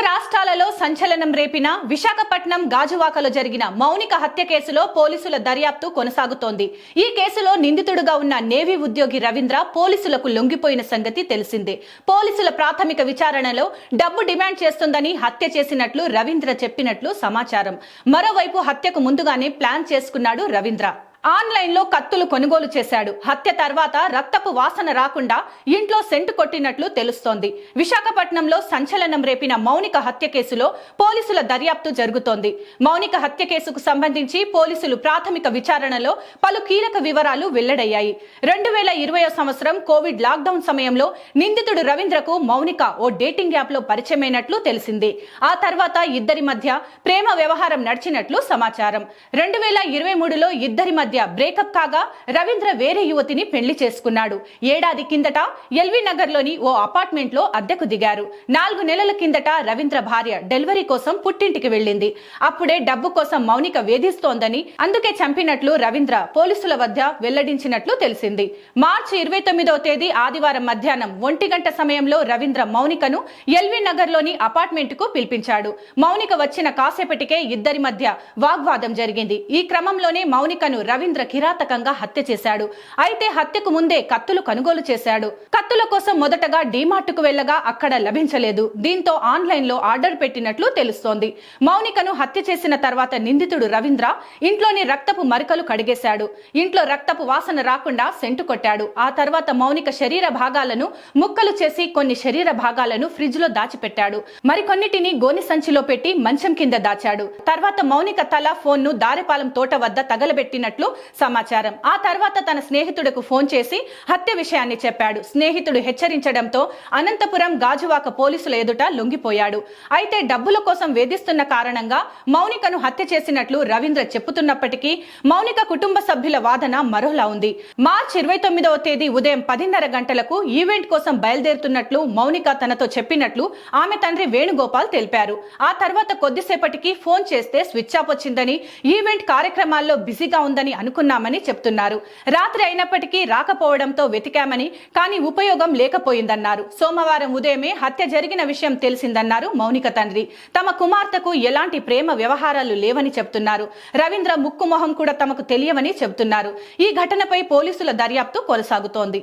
రాష్ట్రాలలో సంచలనం రేపిన విశాఖపట్నం గాజువాకలో జరిగిన మౌనిక హత్య కేసులో పోలీసుల దర్యాప్తు కొనసాగుతోంది. ఈ కేసులో నిందితుడుగా ఉన్న నేవీ ఉద్యోగి రవీంద్ర పోలీసులకు లొంగిపోయిన సంగతి తెలిసిందే. పోలీసుల ప్రాథమిక విచారణలో డబ్బు డిమాండ్ చేస్తుందని హత్య చేసినట్లు రవీంద్ర చెప్పినట్లు సమాచారం. మరోవైపు హత్యకు ముందుగానే ప్లాన్ చేసుకున్నాడు రవీంద్ర. ఆన్లైన్ లో కత్తులు కొనుగోలు చేశాడు. హత్య తర్వాత రక్తపు వాసన రాకుండా ఇంట్లో సెంటు కొట్టినట్లు తెలుస్తోంది. విశాఖపట్నంలో సంచలనం రేపిన మౌనిక హత్య కేసులో పోలీసుల దర్యాప్తు జరుగుతోంది. మౌనిక హత్య కేసుకు సంబంధించి పోలీసులు ప్రాథమిక విచారణలో పలు కీలక వివరాలు వెల్లడయ్యాయి. 2020 సంవత్సరం కోవిడ్ లాక్డౌన్ సమయంలో నిందితుడు రవీంద్రకు మౌనిక ఓ డేటింగ్ యాప్ లో పరిచయమైనట్లు తెలిసింది. ఆ తర్వాత ఇద్దరి మధ్య ప్రేమ వ్యవహారం నడిచినట్లు సమాచారం. 2023లో ఇద్దరి మధ్య బ్రేకప్ కాగా రవీంద్ర వేరే యువతిని పెళ్లి చేసుకున్నాడు. ఏడాది కిందట ఎల్వి నగర్ లోని ఓ అపార్ట్మెంట్ లో అద్దెకు దిగారు. 4 నెలల కిందట రవీంద్ర భార్య డెలివరీ కోసం పుట్టింటికి వెళ్లింది. అప్పుడే డబ్బు కోసం మౌనిక వేధిస్తోందని, అందుకే చంపినట్లు రవీంద్ర పోలీసుల వద్ద వెల్లడించినట్లు తెలిసింది. మార్చి 29వ తేదీ ఆదివారం మధ్యాహ్నం 1 గంట సమయంలో రవీంద్ర మౌనికను ఎల్వి నగర్ లోని అపార్ట్మెంట్ కు పిలిపించాడు. మౌనిక వచ్చిన కాసేపటికే ఇద్దరి మధ్య వాగ్వాదం జరిగింది. ఈ క్రమంలోనే మౌనికను రవీంద్ర కిరాతకంగా హత్య చేశాడు. అయితే హత్యకు ముందే కత్తులు కొనుగోలు చేశాడు. కత్తుల కోసం మొదటగా డీమార్ట్ కు వెళ్లగా అక్కడ లభించలేదు. దీంతో ఆన్లైన్ లో ఆర్డర్ పెట్టినట్లు తెలుస్తోంది. మౌనికను హత్య చేసిన తర్వాత నిందితుడు రవీంద్ర ఇంట్లోని రక్తపు మరకలు కడిగేశాడు. ఇంట్లో రక్తపు వాసన రాకుండా సెంటు కొట్టాడు. ఆ తర్వాత మౌనిక శరీర భాగాలను ముక్కలు చేసి కొన్ని శరీర భాగాలను ఫ్రిడ్జ్ లో దాచిపెట్టాడు. మరికొన్నిటిని గోని సంచిలో పెట్టి మంచం కింద దాచాడు. తర్వాత మౌనిక తల, ఫోన్ ను దారిపాలెం తోట వద్ద తగలబెట్టినట్లు సమాచారం. ఆ తర్వాత తన స్నేహితుడికి ఫోన్ చేసి హత్య విషయాన్ని చెప్పాడు. స్నేహితుడు హెచ్చరించడంతో అనంతపురం గాజువాక పోలీసుల ఎదుట లొంగిపోయాడు. అయితే డబ్బుల కోసం వేధిస్తున్న కారణంగా మౌనికను హత్య చేసినట్లు రవీంద్ర చెప్పుతున్నప్పటికీ మౌనిక కుటుంబ సభ్యుల వాదన మరోలా ఉంది. మార్చి 29వ తేదీ ఉదయం 10:30 గంటలకు ఈవెంట్ కోసం బయలుదేరుతున్నట్లు మౌనిక తనతో చెప్పినట్లు ఆమె తండ్రి వేణుగోపాల్ తెలిపారు. ఆ తర్వాత కొద్దిసేపటికి ఫోన్ చేస్తే స్విచ్ ఆఫ్ వచ్చిందని, ఈవెంట్ కార్యక్రమాల్లో బిజీగా ఉందని అనుకున్నామని చెప్తున్నారు. రాత్రి అయినప్పటికీ రాకపోవడంతో వెతికామని, కానీ ఉపయోగం లేకపోయిందన్నారు. సోమవారం ఉదయమే హత్య జరిగిన విషయం తెలిసిందన్నారు మౌనిక తండ్రి. తమ కుమార్తెకు ఎలాంటి ప్రేమ వ్యవహారాలు లేవని చెప్తున్నారు. రవీంద్ర ముక్కు మొహం కూడా తమకు తెలియవని చెబుతున్నారు. ఈ ఘటనపై పోలీసుల దర్యాప్తు కొనసాగుతోంది.